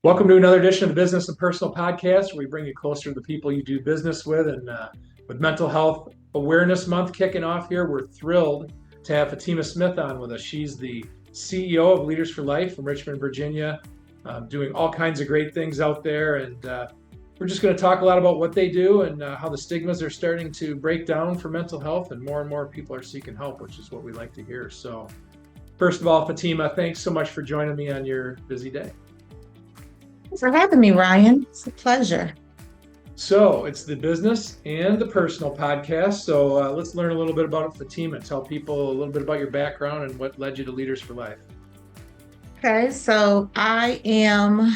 Welcome to another edition of the Business and Personal Podcast, where we bring you closer to the people you do business with. And with Mental Health Awareness Month kicking off here, we're thrilled to have Fatima Smith on with us. She's the CEO of Leaders for Life from Richmond, Virginia, doing all kinds of great things out there. And we're just going to talk a lot about what they do and how the stigmas are starting to break down for mental health, and more people are seeking help, which is what we like to hear. So first of all, Fatima, thanks so much for joining me on your busy day. Thanks for having me, Ryan. It's a pleasure. So it's the business and the personal podcast. So let's learn a little bit about Fatima. Tell people a little bit about your background and what led you to Leaders for Life. Okay, so I am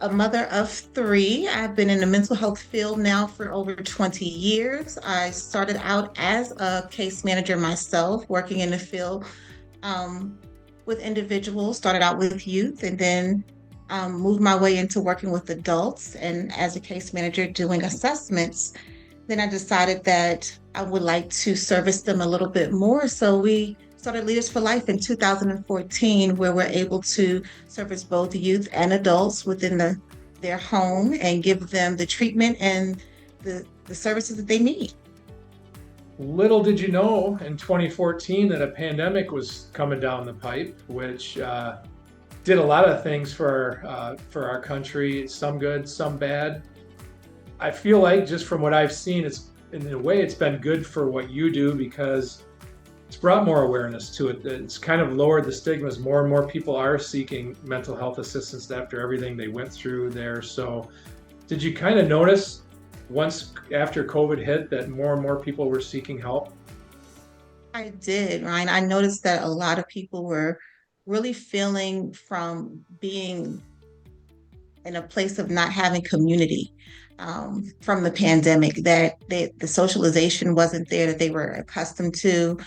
a mother of three. I've been in the mental health field now for over 20 years. I started out as a case manager myself, working in the field with individuals, started out with youth, and then moved my way into working with adults, and as a case manager doing assessments. Then I decided that I would like to service them a little bit more. So we started Leaders for Life in 2014, where we're able to service both youth and adults within their home and give them the treatment and the services that they need. Little did you know in 2014 that a pandemic was coming down the pipe, which did a lot of things for our country, some good, some bad. I feel like, just from what I've seen, it's in a way it's been good for what you do, because it's brought more awareness to it. It's kind of lowered the stigmas. More and more people are seeking mental health assistance after everything they went through there. So did you kind of notice once after COVID hit that more and more people were seeking help? I did, Ryan. I noticed that a lot of people were really feeling, from being in a place of not having community from the pandemic, that the socialization wasn't there that they were accustomed to,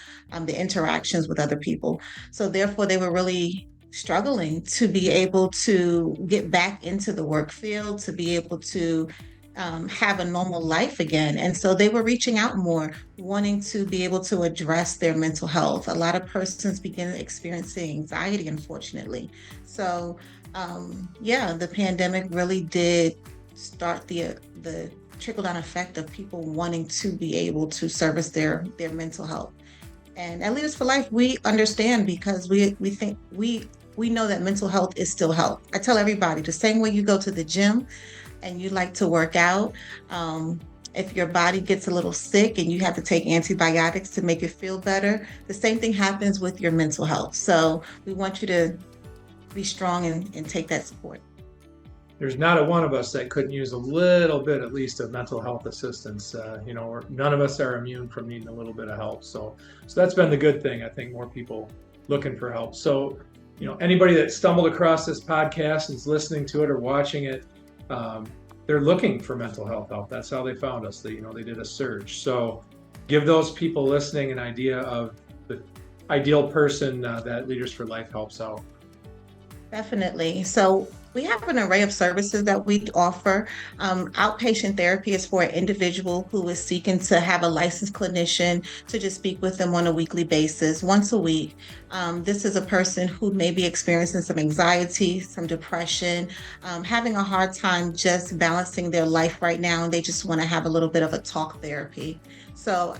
the interactions with other people. So therefore, they were really struggling to be able to get back into the work field, to be able to have a normal life again. And so they were reaching out more, wanting to be able to address their mental health. A lot of persons begin experiencing anxiety, unfortunately. So the pandemic really did start the trickle-down effect of people wanting to be able to service their mental health. And at Leaders for Life, we understand, because we think we know that mental health is still health. I tell everybody, the same way you go to the gym and you like to work out, if your body gets a little sick and you have to take antibiotics to make it feel better, the same thing happens with your mental health. So we want you to be strong and take that support. There's not a one of us that couldn't use a little bit, at least, of mental health assistance. None of us are immune from needing a little bit of help. So that's been the good thing. I think more people looking for help. So, anybody that stumbled across this podcast and is listening to it or watching it, they're looking for mental health help. That's how they found us. They did a search. So give those people listening an idea of the ideal person that Leaders for Life helps out. Definitely. So we have an array of services that we offer. Outpatient therapy is for an individual who is seeking to have a licensed clinician to just speak with them on a weekly basis, once a week. This is a person who may be experiencing some anxiety, some depression, having a hard time just balancing their life right now, and they just want to have a little bit of a talk therapy. So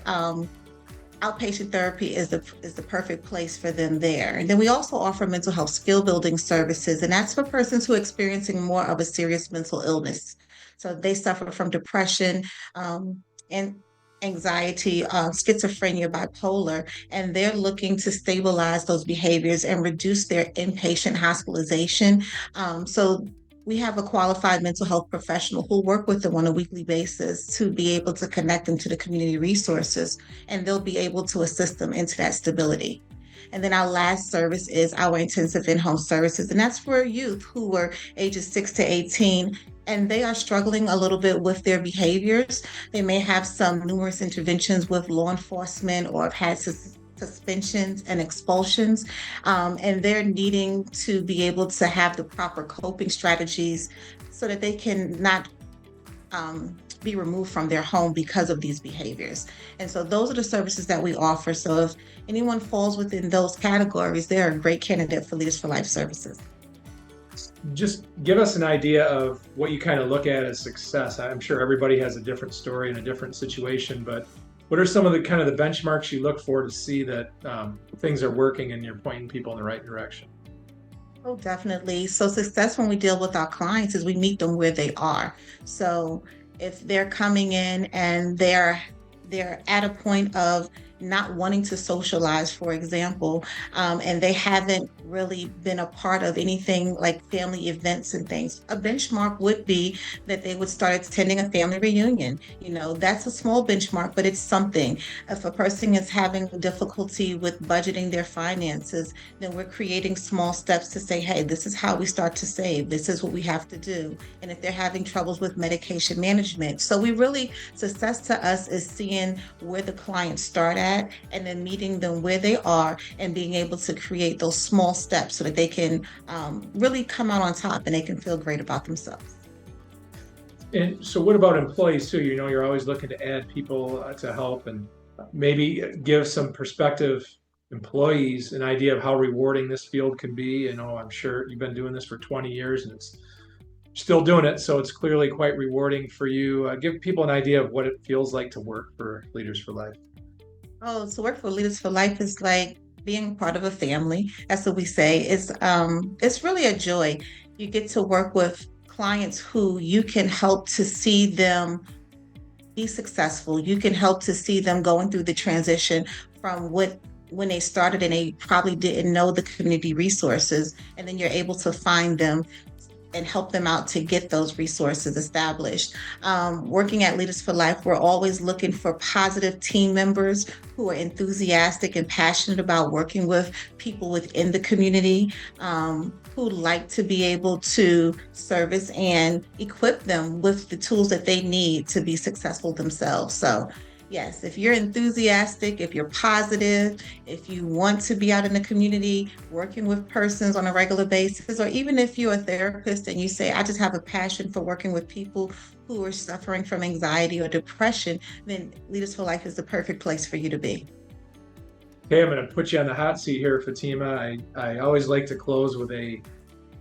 outpatient therapy is the perfect place for them there. And then we also offer mental health skill building services, and that's for persons who are experiencing more of a serious mental illness. So they suffer from depression and anxiety, schizophrenia, bipolar, and they're looking to stabilize those behaviors and reduce their inpatient hospitalization. So we have a qualified mental health professional who work with them on a weekly basis to be able to connect them to the community resources, and they'll be able to assist them into that stability. And then our last service is our intensive in-home services, and that's for youth who were ages 6 to 18, and they are struggling a little bit with their behaviors. They may have some numerous interventions with law enforcement or have had suspensions and expulsions, and they're needing to be able to have the proper coping strategies so that they can not be removed from their home because of these behaviors. And so those are the services that we offer. So if anyone falls within those categories, they're a great candidate for Leaders for Life services. Just give us an idea of what you kind of look at as success. I'm sure everybody has a different story and a different situation, but what are some of the kind of the benchmarks you look for to see that things are working and you're pointing people in the right direction? Oh, definitely. So success when we deal with our clients is we meet them where they are. So if they're coming in and they're at a point of not wanting to socialize, for example, and they haven't really been a part of anything like family events and things. A benchmark would be that they would start attending a family reunion. That's a small benchmark, but it's something. If a person is having difficulty with budgeting their finances, then we're creating small steps to say, hey, this is how we start to save. This is what we have to do. And if they're having troubles with medication management. So success to us is seeing where the clients start at and then meeting them where they are and being able to create those small steps so that they can really come out on top and they can feel great about themselves. And so what about employees too? You're always looking to add people to help and maybe give some prospective employees an idea of how rewarding this field can be. I'm sure you've been doing this for 20 years and it's still doing it. So it's clearly quite rewarding for you. Give people an idea of what it feels like to work for Leaders for Life. Oh, to work for Leaders for Life is like being part of a family. That's what we say. It's really a joy. You get to work with clients who you can help to see them be successful. You can help to see them going through the transition from when they started and they probably didn't know the community resources, and then you're able to find them and help them out to get those resources established. Working at Leaders for Life, we're always looking for positive team members who are enthusiastic and passionate about working with people within the community, who like to be able to service and equip them with the tools that they need to be successful themselves. So yes, if you're enthusiastic, if you're positive, if you want to be out in the community working with persons on a regular basis, or even if you're a therapist and you say, I just have a passion for working with people who are suffering from anxiety or depression, then Leaders for Life is the perfect place for you to be. Okay, I'm going to put you on the hot seat here, Fatima. I always like to close with a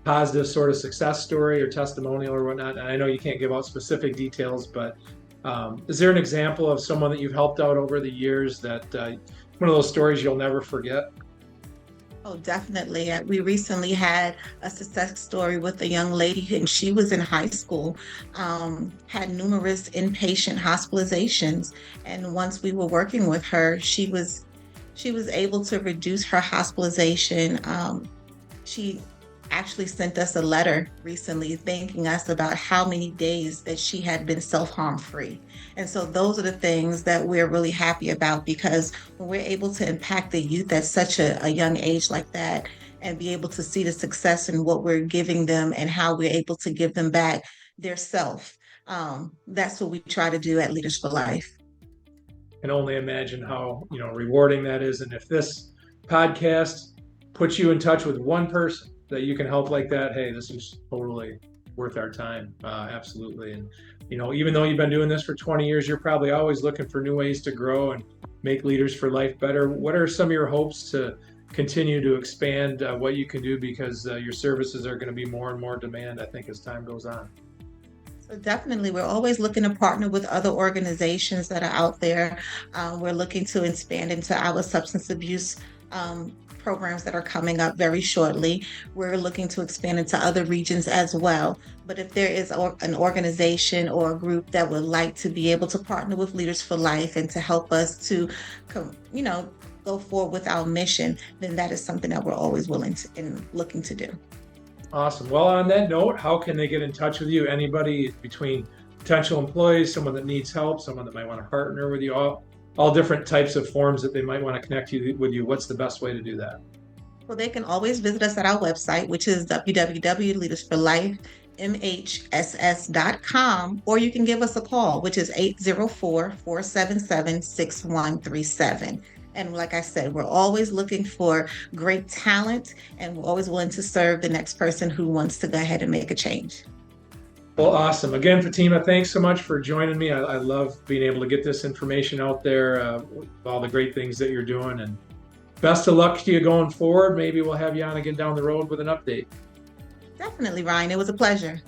positive sort of success story or testimonial or whatnot. And I know you can't give out specific details, but is there an example of someone that you've helped out over the years that one of those stories you'll never forget? Oh, definitely. We recently had a success story with a young lady, and she was in high school, had numerous inpatient hospitalizations. And once we were working with her, she was able to reduce her hospitalization. She actually sent us a letter recently thanking us about how many days that she had been self-harm free. And so those are the things that we're really happy about, because when we're able to impact the youth at such a young age like that and be able to see the success in what we're giving them and how we're able to give them back their self, that's what we try to do at Leaders for Life. Can only imagine how rewarding that is. And if this podcast puts you in touch with one person that you can help like that, hey, this is totally worth our time. Absolutely. And even though you've been doing this for 20 years, you're probably always looking for new ways to grow and make Leaders for Life better. What are some of your hopes to continue to expand what you can do, because your services are going to be more and more demand, I think, as time goes on? So definitely, we're always looking to partner with other organizations that are out there. We're looking to expand into our substance abuse programs that are coming up very shortly. We're looking to expand into other regions as well. But if there is an organization or a group that would like to be able to partner with Leaders for Life and to help us to, go forward with our mission, then that is something that we're always willing to and looking to do. Awesome. Well, on that note, how can they get in touch with you? Anybody between potential employees, someone that needs help, someone that might want to partner with you, all different types of forms that they might want to connect with you. What's the best way to do that? Well, they can always visit us at our website, which is www.leadersforlifemhss.com, or you can give us a call, which is 804-477-6137. And like I said, we're always looking for great talent, and we're always willing to serve the next person who wants to go ahead and make a change. Well, awesome. Again, Fatima, thanks so much for joining me. I love being able to get this information out there, with all the great things that you're doing. And best of luck to you going forward. Maybe we'll have you on again down the road with an update. Definitely, Ryan. It was a pleasure.